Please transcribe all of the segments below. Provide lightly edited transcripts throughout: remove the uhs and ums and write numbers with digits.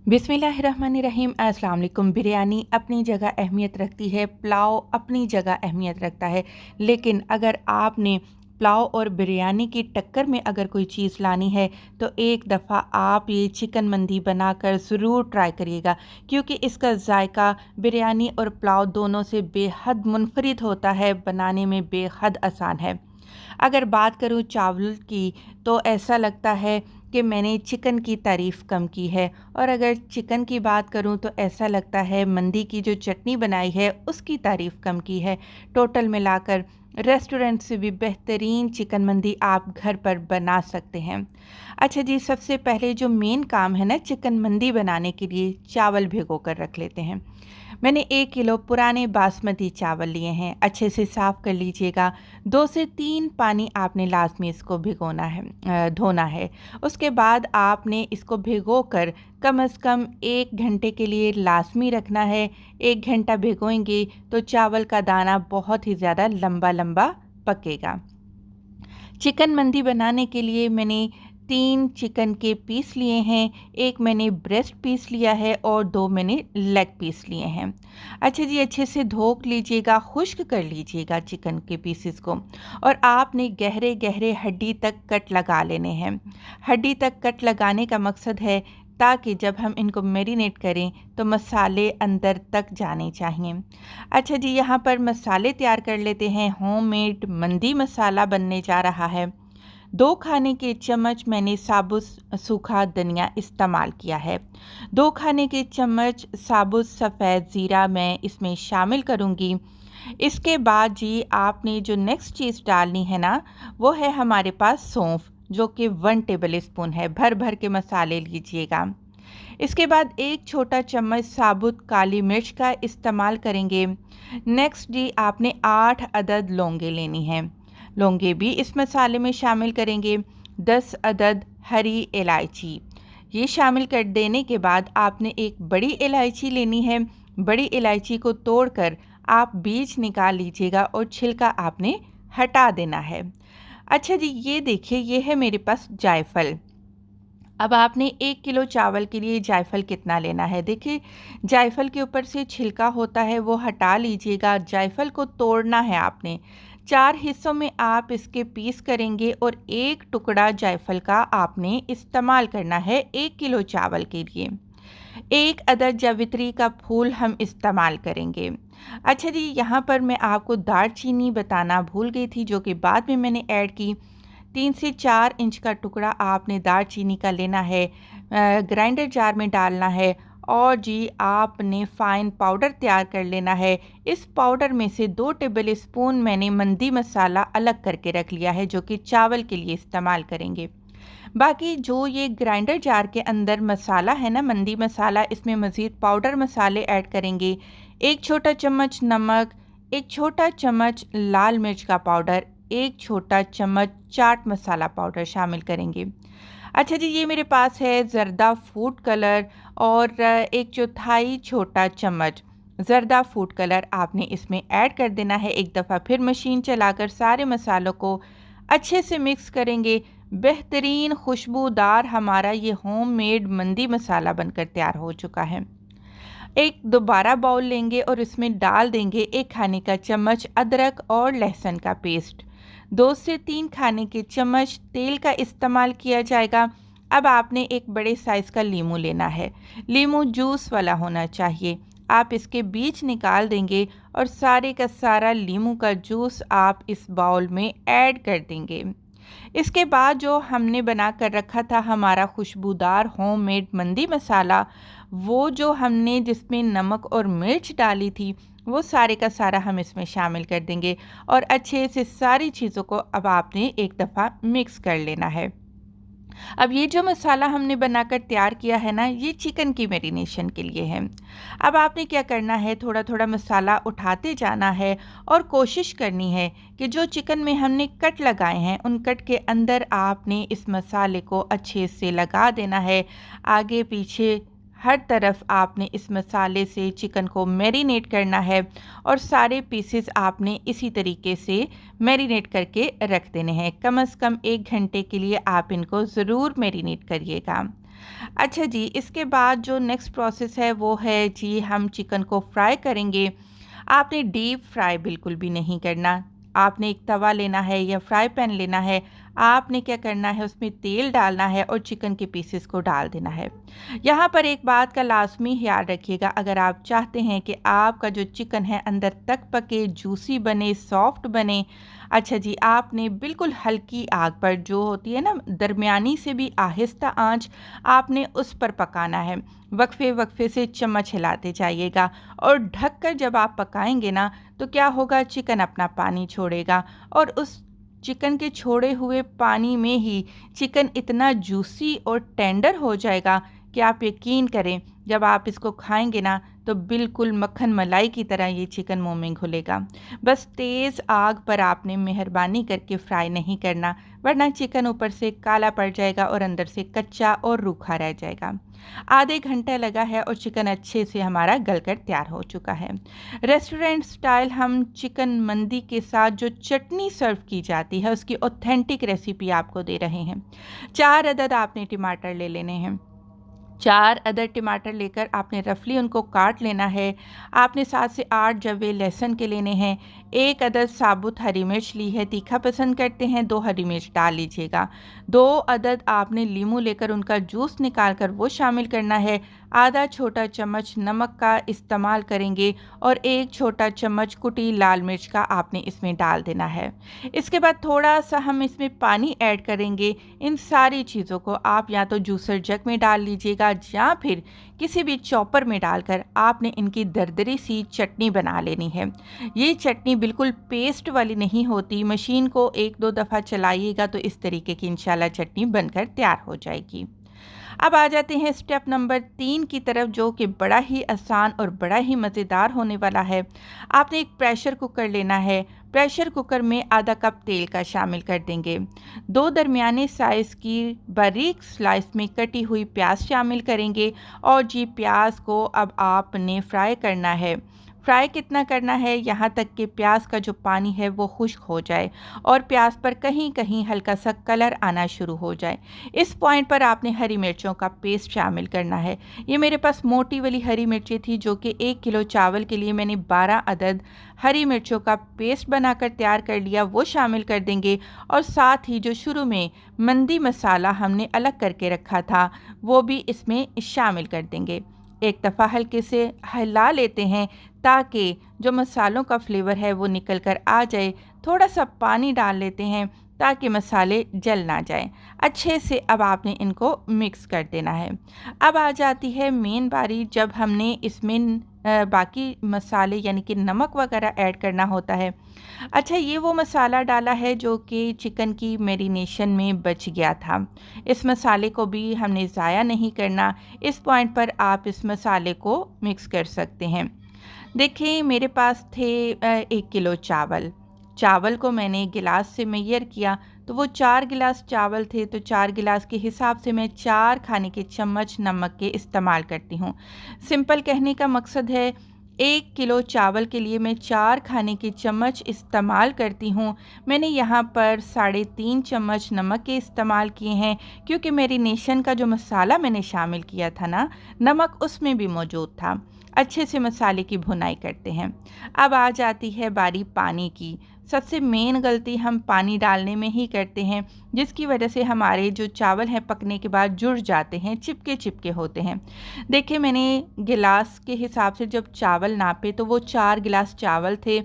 बिस्मिल्लाहिर्रहमानिर्रहीम। अस्सलाम वालेकुम। बिरयानी अपनी जगह अहमियत रखती है, पुलाव अपनी जगह अहमियत रखता है। लेकिन अगर आपने पुलाव और बिरयानी की टक्कर में अगर कोई चीज़ लानी है तो एक दफ़ा आप ये चिकन मंदी बनाकर ज़रूर ट्राई करिएगा, क्योंकि इसका जायका बिरयानी और पुलाव दोनों से बेहद मुनफरिद होता है, बनाने में बेहद आसान है। अगर बात करूँ चावल की तो ऐसा लगता है कि मैंने चिकन की तारीफ़ कम की है, और अगर चिकन की बात करूँ तो ऐसा लगता है मंदी की जो चटनी बनाई है उसकी तारीफ़ कम की है। टोटल मिलाकर रेस्टोरेंट से भी बेहतरीन चिकन मंदी आप घर पर बना सकते हैं। अच्छा जी, सबसे पहले जो मेन काम है ना चिकन मंदी बनाने के लिए, चावल भिगो कर रख लेते हैं। मैंने 1 किलो पुराने बासमती चावल लिए हैं, अच्छे से साफ़ कर लीजिएगा। 2 से 3 पानी आपने लाज़मी इसको भिगोना है, धोना है। उसके बाद आपने इसको भिगोकर कम से कम 1 घंटे के लिए लाज़मी रखना है। 1 घंटा भिगोएंगे तो चावल का दाना बहुत ही ज़्यादा लंबा-लंबा पकेगा। चिकन मंदी बनाने के लिए मैंने 3 चिकन के पीस लिए हैं, 1 मैंने ब्रेस्ट पीस लिया है और 2 मैंने लेग पीस लिए हैं। अच्छा जी, अच्छे से धो लीजिएगा, खुश्क कर लीजिएगा चिकन के पीसेस को, और आपने गहरे-गहरे हड्डी तक कट लगा लेने हैं। हड्डी तक कट लगाने का मकसद है ताकि जब हम इनको मैरिनेट करें तो मसाले अंदर तक जाने चाहिए। अच्छा जी, यहाँ पर मसाले तैयार कर लेते हैं। होममेड मंदी मसाला बनने जा रहा है। 2 खाने के चम्मच मैंने साबुत सूखा धनिया इस्तेमाल किया है। 2 खाने के चम्मच साबुत सफ़ेद ज़ीरा मैं इसमें शामिल करूँगी। इसके बाद जी आपने जो नेक्स्ट चीज़ डालनी है ना, वो है हमारे पास सौंफ, जो कि 1 टेबल स्पून है। भर भर के मसाले लीजिएगा। इसके बाद 1 छोटा चम्मच साबुत काली मिर्च का इस्तेमाल करेंगे। नेक्स्ट जी आपने 8 अदद लौंगे लेनी हैं, लौंगे भी इस मसाले में शामिल करेंगे। 10 अदद हरी इलायची, ये शामिल कर देने के बाद आपने एक बड़ी इलायची लेनी है। बड़ी इलायची को तोड़कर आप बीज निकाल लीजिएगा और छिलका आपने हटा देना है। अच्छा जी, ये देखिए, ये है मेरे पास जायफल। अब आपने 1 किलो चावल के लिए जायफल कितना लेना है, देखिए जायफल के ऊपर से छिलका होता है वो हटा लीजिएगा। जायफल को तोड़ना है आपने। 4 हिस्सों में आप इसके पीस करेंगे और 1 टुकड़ा जायफल का आपने इस्तेमाल करना है 1 किलो चावल के लिए। 1 अदद जावित्री का फूल हम इस्तेमाल करेंगे। अच्छा जी, यहाँ पर मैं आपको दालचीनी बताना भूल गई थी, जो कि बाद में मैंने ऐड की। 3 से 4 इंच का टुकड़ा आपने दालचीनी का लेना है, ग्राइंडर जार में डालना है, और जी आपने फ़ाइन पाउडर तैयार कर लेना है। इस पाउडर में से 2 टेबल स्पून मैंने मंदी मसाला अलग करके रख लिया है, जो कि चावल के लिए इस्तेमाल करेंगे। बाकी जो ये ग्राइंडर जार के अंदर मसाला है ना, मंदी मसाला, इसमें मज़ीद पाउडर मसाले ऐड करेंगे। 1 छोटा चम्मच नमक, 1 छोटा चम्मच लाल मिर्च का पाउडर, 1 छोटा चम्मच चाट मसाला पाउडर शामिल करेंगे। अच्छा जी, ये मेरे पास है ज़र्दा फूड कलर, और 1/4 छोटा चम्मच ज़र्दा फूड कलर आपने इसमें ऐड कर देना है। एक दफ़ा फिर मशीन चलाकर सारे मसालों को अच्छे से मिक्स करेंगे। बेहतरीन खुशबूदार हमारा ये होममेड मंदी मसाला बनकर तैयार हो चुका है। एक दोबारा बाउल लेंगे और इसमें डाल देंगे 1 खाने का चम्मच अदरक और लहसुन का पेस्ट। 2 से 3 खाने के चम्मच तेल का इस्तेमाल किया जाएगा। अब आपने एक बड़े साइज़ का लीमू लेना है। लीमू जूस वाला होना चाहिए। आप इसके बीज निकाल देंगे और सारे का सारा लीमू का जूस आप इस बाउल में ऐड कर देंगे। इसके बाद जो हमने बना कर रखा था हमारा खुशबूदार होममेड मंदी मसाला, वो जो हमने जिसमें नमक और मिर्च डाली थी, वो सारे का सारा हम इसमें शामिल कर देंगे, और अच्छे से सारी चीज़ों को अब आपने एक दफ़ा मिक्स कर लेना है। अब ये जो मसाला हमने बनाकर तैयार किया है ना, ये चिकन की मैरिनेशन के लिए है। अब आपने क्या करना है, थोड़ा थोड़ा मसाला उठाते जाना है और कोशिश करनी है कि जो चिकन में हमने कट लगाए हैं उन कट के अंदर आपने इस मसाले को अच्छे से लगा देना है। आगे पीछे हर तरफ आपने इस मसाले से चिकन को मैरिनेट करना है, और सारे पीसेस आपने इसी तरीके से मैरिनेट करके रख देने हैं। कम से कम 1 घंटे के लिए आप इनको ज़रूर मैरिनेट करिएगा। अच्छा जी, इसके बाद जो नेक्स्ट प्रोसेस है वो है जी, हम चिकन को फ्राई करेंगे। आपने डीप फ्राई बिल्कुल भी नहीं करना। आपने एक तवा लेना है या फ्राई पैन लेना है। आपने क्या करना है, उसमें तेल डालना है और चिकन के पीसेस को डाल देना है। यहाँ पर एक बात का लाज़मी ख़्याल रखिएगा, अगर आप चाहते हैं कि आपका जो चिकन है अंदर तक पके, जूसी बने, सॉफ्ट बने, अच्छा जी, आपने बिल्कुल हल्की आग पर, जो होती है ना दरमियानी से भी आहिस्ता आंच, आपने उस पर पकाना है। वक्फे वक्फे से चम्मच हिलाते जाइएगा और ढककर जब आप पकाएंगे ना, तो क्या होगा, चिकन अपना पानी छोड़ेगा और उस चिकन के छोड़े हुए पानी में ही चिकन इतना जूसी और टेंडर हो जाएगा कि आप यकीन करें, जब आप इसको खाएंगे ना तो बिल्कुल मक्खन मलाई की तरह ये चिकन मुंह में घुलेगा। बस तेज़ आग पर आपने मेहरबानी करके फ्राई नहीं करना, वरना चिकन ऊपर से काला पड़ जाएगा और अंदर से कच्चा और रूखा रह जाएगा। आधे घंटा लगा है और चिकन अच्छे से हमारा गलकर तैयार हो चुका है। रेस्टोरेंट स्टाइल हम चिकन मंदी के साथ जो चटनी सर्व की जाती है, उसकी ऑथेंटिक रेसिपी आपको दे रहे हैं। 4 अदद आपने टमाटर ले लेने हैं। 4 अदद टमाटर लेकर आपने रफली उनको काट लेना है। आपने 7 से 8 जवे लहसुन के लेने हैं। 1 अदद साबुत हरी मिर्च ली है, तीखा पसंद करते हैं 2 हरी मिर्च डाल लीजिएगा। 2 अदद आपने लीमू लेकर उनका जूस निकाल कर वो शामिल करना है। आधा छोटा चम्मच नमक का इस्तेमाल करेंगे और 1 छोटा चम्मच कुटी लाल मिर्च का आपने इसमें डाल देना है। इसके बाद थोड़ा सा हम इसमें पानी ऐड करेंगे। इन सारी चीज़ों को आप या तो जूसर जग में डाल लीजिएगा या फिर किसी भी चॉपर में डालकर आपने इनकी दरदरी सी चटनी बना लेनी है। ये चटनी बिल्कुल पेस्ट वाली नहीं होती, मशीन को 1-2 दफ़ा चलाइएगा तो इस तरीके की इंशाल्लाह चटनी बनकर तैयार हो जाएगी। अब आ जाते हैं स्टेप नंबर 3 की तरफ, जो कि बड़ा ही आसान और बड़ा ही मज़ेदार होने वाला है। आपने एक प्रेशर कुकर लेना है। प्रेशर कुकर में आधा कप तेल का शामिल कर देंगे। 2 दरमियाने साइज़ की बारीक स्लाइस में कटी हुई प्याज शामिल करेंगे और जी प्याज को अब आपने फ्राई करना है। फ्राई कितना करना है, यहाँ तक कि प्याज का जो पानी है वो खुश्क हो जाए और प्याज पर कहीं कहीं हल्का सा कलर आना शुरू हो जाए। इस पॉइंट पर आपने हरी मिर्चों का पेस्ट शामिल करना है। ये मेरे पास मोटी वाली हरी मिर्ची थी, जो कि 1 किलो चावल के लिए मैंने 12 अदद हरी मिर्चों का पेस्ट बनाकर तैयार कर लिया, वो शामिल कर देंगे। और साथ ही जो शुरू में मंदी मसाला हमने अलग करके रखा था, वो भी इसमें शामिल कर देंगे। एक दफ़ा हल्के से हिला लेते हैं ताकि जो मसालों का फ्लेवर है वो निकल कर आ जाए। थोड़ा सा पानी डाल लेते हैं ताकि मसाले जल ना जाए। अच्छे से अब आपने इनको मिक्स कर देना है। अब आ जाती है मेन बारी, जब हमने इसमें बाकी मसाले यानी कि नमक वगैरह ऐड करना होता है। अच्छा, ये वो मसाला डाला है जो कि चिकन की मैरिनेशन में बच गया था। इस मसाले को भी हमने ज़ाया नहीं करना। इस पॉइंट पर आप इस मसाले को मिक्स कर सकते हैं। देखिए, मेरे पास थे 1 किलो चावल। चावल को मैंने गिलास से मेजर किया तो वो 4 गिलास चावल थे, तो 4 गिलास के हिसाब से मैं 4 खाने के चम्मच नमक के इस्तेमाल करती हूँ। सिंपल कहने का मकसद है, 1 किलो चावल के लिए मैं 4 खाने के चम्मच इस्तेमाल करती हूँ। मैंने यहाँ पर 3.5 चम्मच नमक के इस्तेमाल किए हैं, क्योंकि मैरिनेशन का जो मसाला मैंने शामिल किया था ना, नमक उसमें भी मौजूद था। अच्छे से मसाले की भुनाई करते हैं। अब आ जाती है बारी पानी की। सबसे मेन गलती हम पानी डालने में ही करते हैं, जिसकी वजह से हमारे जो चावल हैं पकने के बाद जुड़ जाते हैं, चिपके चिपके होते हैं। देखिए, मैंने गिलास के हिसाब से जब चावल नापे तो वो 4 गिलास चावल थे।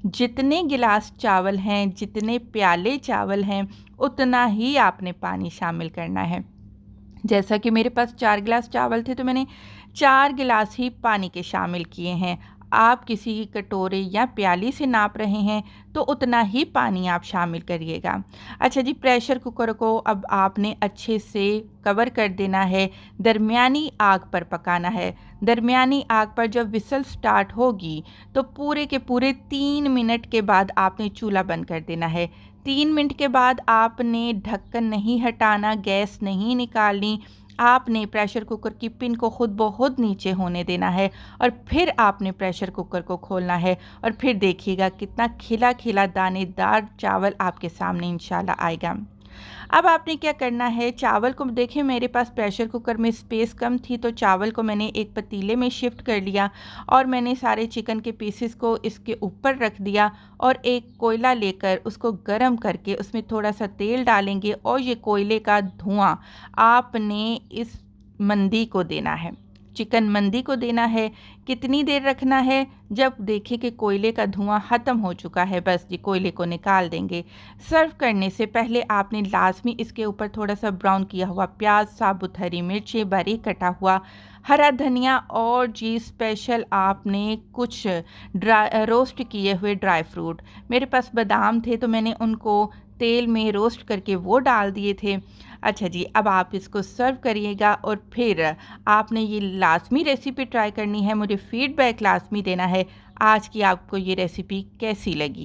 जितने गिलास चावल हैं, जितने प्याले चावल हैं, उतना ही आपने पानी शामिल करना है। जैसा कि मेरे पास 4 गिलास चावल थे तो मैंने 4 गिलास ही पानी के शामिल किए हैं। आप किसी कटोरे या प्याली से नाप रहे हैं तो उतना ही पानी आप शामिल करिएगा। अच्छा जी, प्रेशर कुकर को अब आपने अच्छे से कवर कर देना है। दरमियानी आग पर पकाना है। दरमियानी आग पर जब विसल स्टार्ट होगी तो पूरे के पूरे 3 मिनट के बाद आपने चूल्हा बंद कर देना है। 3 मिनट के बाद आपने ढक्कन नहीं हटाना, गैस नहीं निकालनी। आपने प्रेशर कुकर की पिन को खुद ब खुद नीचे होने देना है और फिर आपने प्रेशर कुकर को खोलना है और फिर देखिएगा कितना खिला खिला दानेदार चावल आपके सामने इंशाल्लाह आएगा। अब आपने क्या करना है, चावल को देखिए मेरे पास प्रेशर कुकर में स्पेस कम थी तो चावल को मैंने एक पतीले में शिफ्ट कर लिया और मैंने सारे चिकन के पीसेस को इसके ऊपर रख दिया और एक कोयला लेकर उसको गर्म करके उसमें थोड़ा सा तेल डालेंगे और ये कोयले का धुआं आपने इस मंदी को देना है, चिकन मंदी को देना है। कितनी देर रखना है, जब देखें कि कोयले का धुआं ख़त्म हो चुका है बस जी कोयले को निकाल देंगे। सर्व करने से पहले आपने लाजमी इसके ऊपर थोड़ा सा ब्राउन किया हुआ प्याज, साबुत हरी मिर्ची, बारीक कटा हुआ हरा धनिया और जी स्पेशल आपने कुछ रोस्ट किए हुए ड्राई फ्रूट, मेरे पास बादाम थे तो मैंने उनको तेल में रोस्ट करके वो डाल दिए थे। अच्छा जी, अब आप इसको सर्व करिएगा और फिर आपने ये लाज़मी रेसिपी ट्राई करनी है, मुझे फ़ीडबैक लाज़मी देना है, आज की आपको ये रेसिपी कैसी लगी।